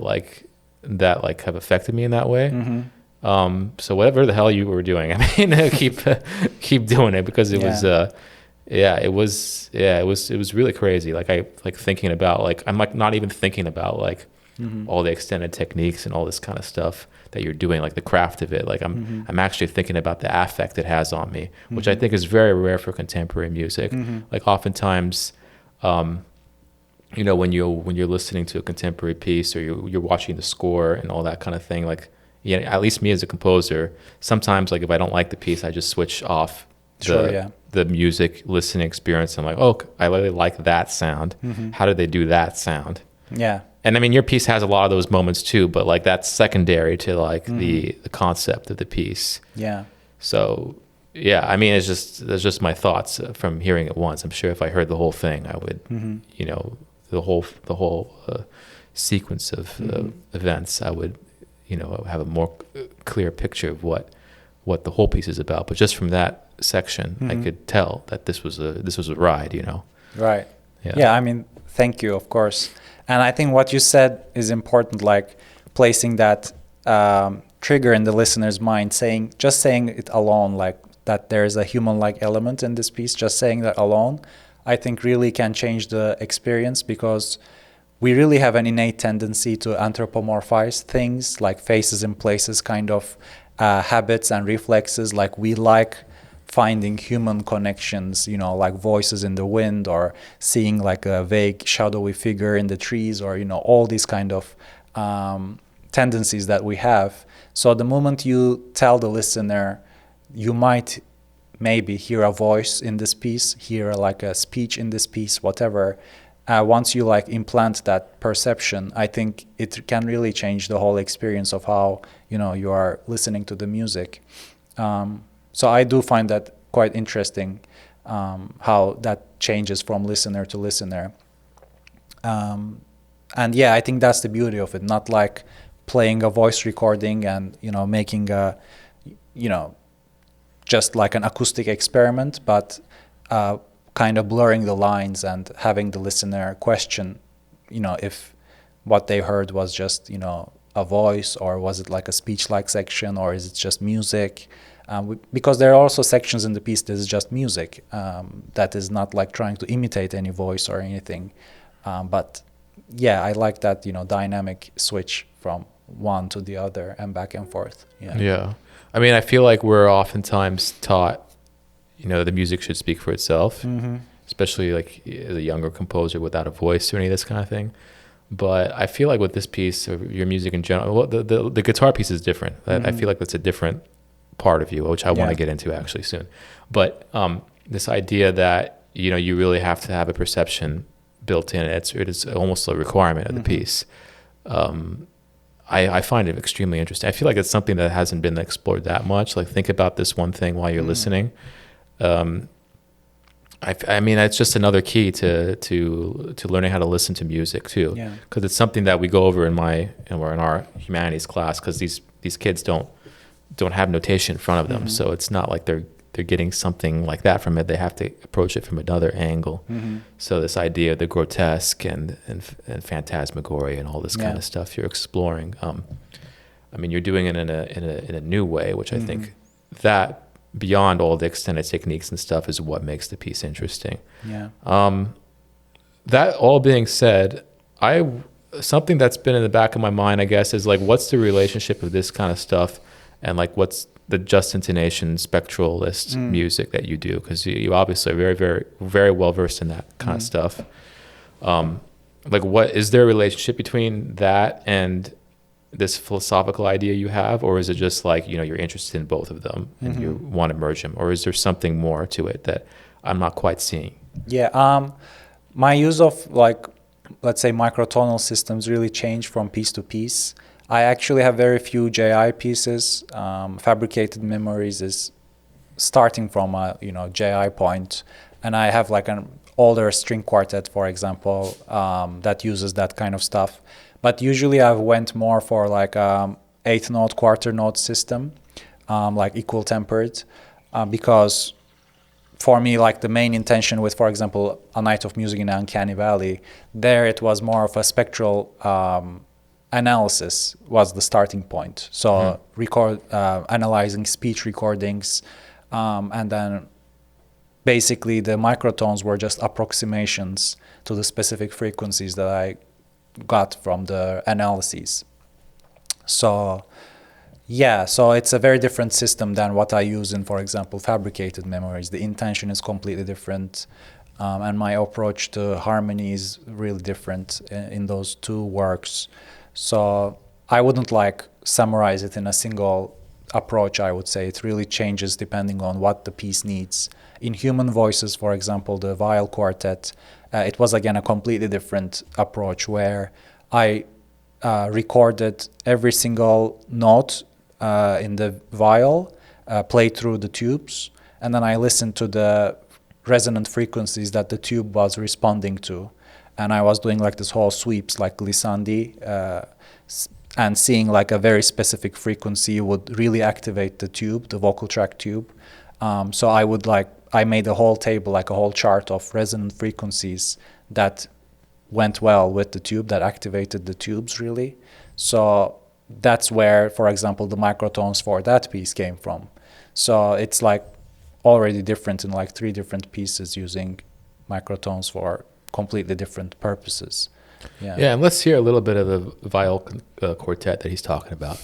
[SPEAKER 1] have affected me in that way. So whatever the hell you were doing, I mean, keep doing it, because it was really crazy. Like thinking about I'm like not even thinking about all the extended techniques and all this kind of stuff that you're doing, like the craft of it. Like I'm actually thinking about the affect it has on me, which I think is very rare for contemporary music. Like oftentimes, when you're listening to a contemporary piece, or you're watching the score and all that kind of thing, at least me as a composer, sometimes if I don't like the piece, I just switch off the music listening experience. I'm like, oh, I really like that sound. How did they do that sound?
[SPEAKER 2] Yeah.
[SPEAKER 1] And I mean, your piece has a lot of those moments too, but that's secondary to the concept of the piece.
[SPEAKER 2] Yeah.
[SPEAKER 1] So yeah, I mean, it's just my thoughts from hearing it once. I'm sure if I heard the whole thing, I would, the whole sequence of events, I would, have a more clear picture of what the whole piece is about. But just from that section, I could tell that this was a ride,
[SPEAKER 2] Right. Yeah. I mean, thank you, of course. And I think what you said is important, like placing that trigger in the listener's mind, just saying it alone, like that there is a human-like element in this piece, just saying that alone, I think really can change the experience, because we really have an innate tendency to anthropomorphize things, like faces and places, kind of habits and reflexes. Like we like finding human connections, like voices in the wind, or seeing like a vague shadowy figure in the trees, or all these kind of tendencies that we have. So the moment you tell the listener, you might maybe hear a voice in this piece, hear like a speech in this piece, whatever. Once you implant that perception, I think it can really change the whole experience of how you are listening to the music. So I do find that quite interesting, how that changes from listener to listener. And yeah, I think that's the beauty of it. Not like playing a voice recording and making a just like an acoustic experiment, but kind of blurring the lines and having the listener question, if what they heard was just a voice, or was it like a speech-like section, or is it just music? Because there are also sections in the piece that is just music, that is not like trying to imitate any voice or anything. But yeah, I like that, dynamic switch from one to the other and back and forth.
[SPEAKER 1] Yeah. I mean, I feel like we're oftentimes taught, the music should speak for itself, especially like as a younger composer without a voice or any of this kind of thing. But I feel like with this piece, or your music in general, the guitar piece is different. I feel like that's a different part of you, which I want to get into actually soon. But this idea that you really have to have a perception built in, it is almost a requirement of the piece. I find it extremely interesting. I feel like it's something that hasn't been explored that much. Like, think about this one thing while you're listening. I mean, it's just another key to learning how to listen to music too, because it's something that we go over in our humanities class, because these kids don't have notation in front of them, so it's not like they're getting something like that from it. They have to approach it from another angle. So this idea of the grotesque and phantasmagoria and all this kind of stuff you're exploring. I mean, you're doing it in a new way, which I think that, beyond all the extended techniques and stuff, is what makes the piece interesting. That all being said, something that's been in the back of my mind, I guess, is like, what's the relationship of this kind of stuff and like what's the just intonation spectralist music that you do? Because you obviously are very, very, very well versed in that kind of stuff. Like, what is there a relationship between that and this philosophical idea you have, or is it just like, you're interested in both of them and you want to merge them, or is there something more to it that I'm not quite seeing?
[SPEAKER 2] My use of, like, let's say, microtonal systems really changed from piece to piece. I actually have very few JI pieces. Fabricated Memories is starting from a JI point, and I have like an older string quartet, for example, that uses that kind of stuff. But usually I went more for like eighth note, quarter note system, like equal tempered, because for me, like the main intention with, for example, A Night of Music in Uncanny Valley, there it was more of a spectral analysis was the starting point. So analyzing speech recordings, and then basically the microtones were just approximations to the specific frequencies that I got from the analyses. So yeah, so it's a very different system than what I use in, for example, Fabricated Memories. The intention is completely different, and my approach to harmony is really different in those two works. So I wouldn't like summarize it in a single approach. I would say it really changes depending on what the piece needs. In Human Voices, for example, the viol quartet, it was again a completely different approach where I recorded every single note in the viol, played through the tubes, and then I listened to the resonant frequencies that the tube was responding to. And I was doing like this whole sweeps like glissandi, and seeing like a very specific frequency would really activate the tube, the vocal tract tube. So I made a whole table, like a whole chart of resonant frequencies that went well with the tube, that activated the tubes really. So that's where, for example, the microtones for that piece came from. So it's like already different in like 3 different pieces using microtones for completely different purposes.
[SPEAKER 1] Yeah, and let's hear a little bit of the viol quartet that he's talking about.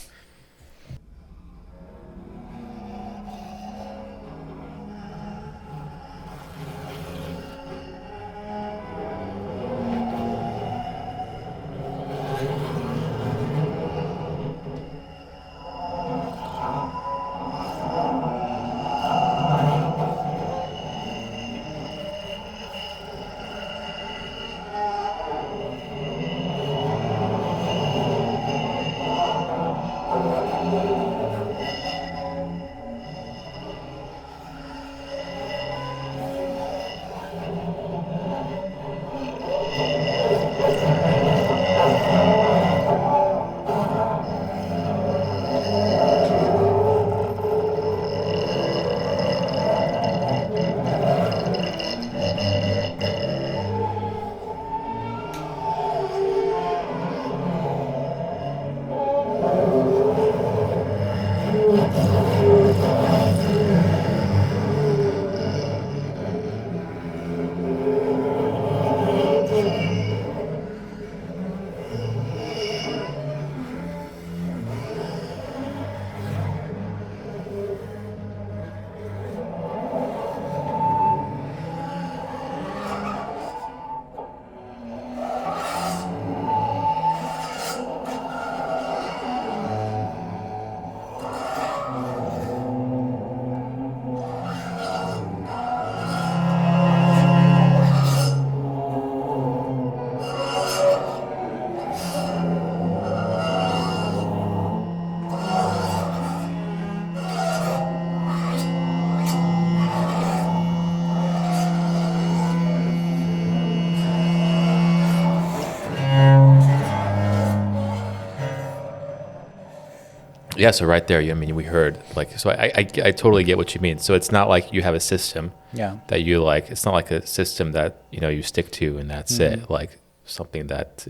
[SPEAKER 1] Yeah, so right there, I mean, we heard like, so I totally get what you mean. So it's not like you have a system that you like. It's not like a system that you stick to and that's it. Like something that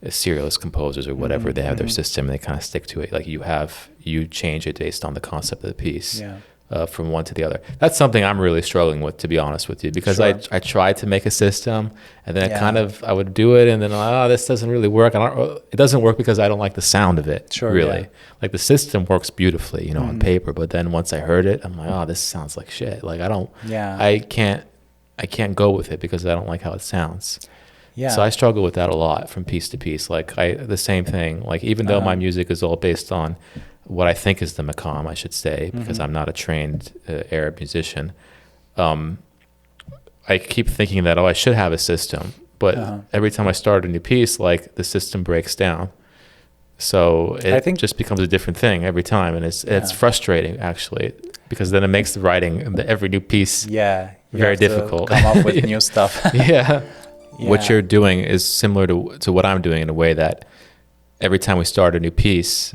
[SPEAKER 1] serialist composers or whatever, they have their system and they kind of stick to it. Like you change it based on the concept of the piece. From one to the other. That's something I'm really struggling with, to be honest with you, because I tried to make a system and then I would do it and then, this doesn't really work. It doesn't work because I don't like the sound of it, really. Like the system works beautifully, on paper, but then once I heard it, I'm like, this sounds like shit. Like I can't go with it because I don't like how it sounds. So I struggle with that a lot from piece to piece. Like the same thing, like even though my music is all based on what I think is the maqam, I should say, because I'm not a trained Arab musician. I keep thinking that, oh, I should have a system. But every time I start a new piece, like the system breaks down. So it just becomes a different thing every time. And it's frustrating, actually, because then it makes the writing, every new piece very difficult.
[SPEAKER 2] Come up with new stuff.
[SPEAKER 1] Yeah. What you're doing is similar to what I'm doing in a way that every time we start a new piece,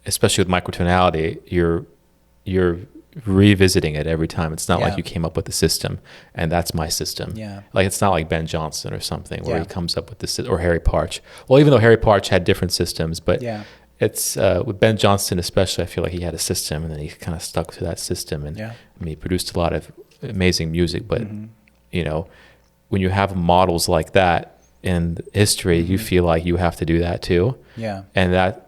[SPEAKER 1] especially with microtonality, you're revisiting it every time. It's not like you came up with the system and that's my system.
[SPEAKER 2] Yeah.
[SPEAKER 1] Like it's not like Ben Jonson or something where he comes up with this, or Harry Partch. Well, even though Harry Partch had different systems, but it's with Ben Jonson especially, I feel like he had a system and then he kind of stuck to that system. And I mean, he produced a lot of amazing music, but you know, when you have models like that in history, you feel like you have to do that too. Yeah. And that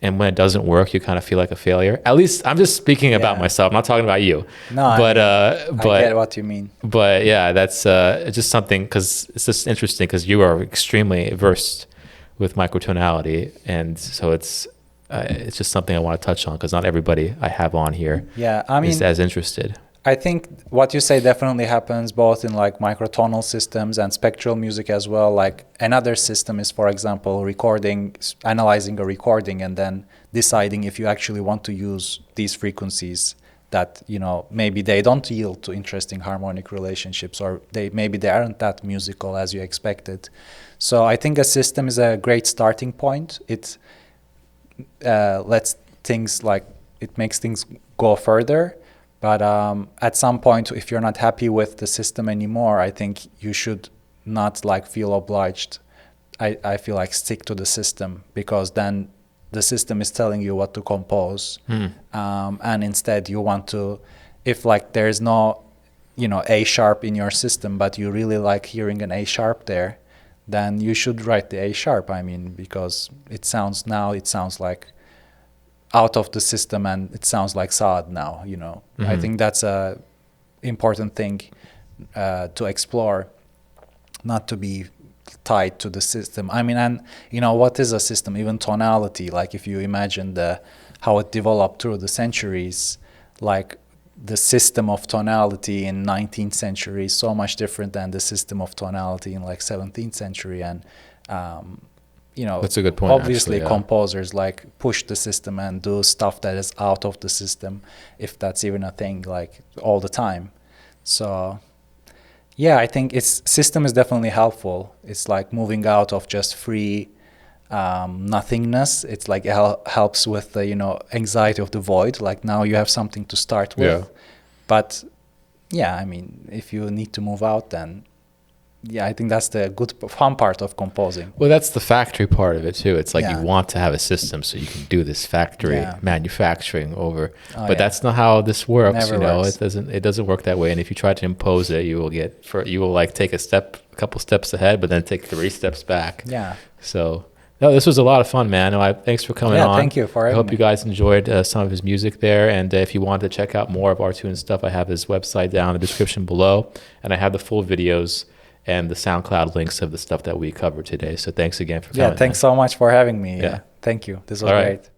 [SPEAKER 1] and when it doesn't work, you kind of feel like a failure. At least I'm just speaking about myself. I'm not talking about you.
[SPEAKER 2] No, but I get what you mean.
[SPEAKER 1] But yeah, that's just something, because it's just interesting because you are extremely versed with microtonality, and so it's just something I want to touch on because not everybody I have on here is as interested.
[SPEAKER 2] I think what you say definitely happens both in like microtonal systems and spectral music as well. Like another system is, for example, analyzing a recording and then deciding if you actually want to use these frequencies that, you know, maybe they don't yield to interesting harmonic relationships, or maybe they aren't that musical as you expected. So I think a system is a great starting point. It it makes things go further. But at some point, if you're not happy with the system anymore, I think you should not like feel obliged. I feel like stick to the system, because then the system is telling you what to compose. And instead you want to, if like there's no, you know, A sharp in your system, but you really like hearing an A sharp there, then you should write the A sharp. I mean, because it sounds like out of the system and it sounds like Saad now, you know. I think that's a important thing to explore, not to be tied to the system. I mean, and you know, what is a system? Even tonality, like if you imagine how it developed through the centuries, like the system of tonality in 19th century is so much different than the system of tonality in like 17th century. And you know,
[SPEAKER 1] that's a good point.
[SPEAKER 2] Obviously, composers like push the system and do stuff that is out of the system, if that's even a thing, like all the time. So, yeah, I think system is definitely helpful. It's like moving out of just free nothingness. It's like it helps with the, you know, anxiety of the void. Like now you have something to start with. Yeah. But yeah, I mean, if you need to move out, then. Yeah, I think that's the fun part of composing.
[SPEAKER 1] Well, that's the factory part of it too. It's like you want to have a system so you can do this factory manufacturing over. But that's not how this works. Never works. It doesn't work that way. And if you try to impose it, you will like take a couple steps ahead, but then take 3 steps back. Yeah. So no, this was a lot of fun, man. Thanks for coming on.
[SPEAKER 2] Thank you for having me.
[SPEAKER 1] I hope you guys enjoyed some of his music there. And if you want to check out more of Artun's stuff, I have his website down in the description below, and I have the full videos and the SoundCloud links of the stuff that we covered today. So thanks again for coming.
[SPEAKER 2] Yeah, thanks so much for having me. Yeah. Thank you. This was great.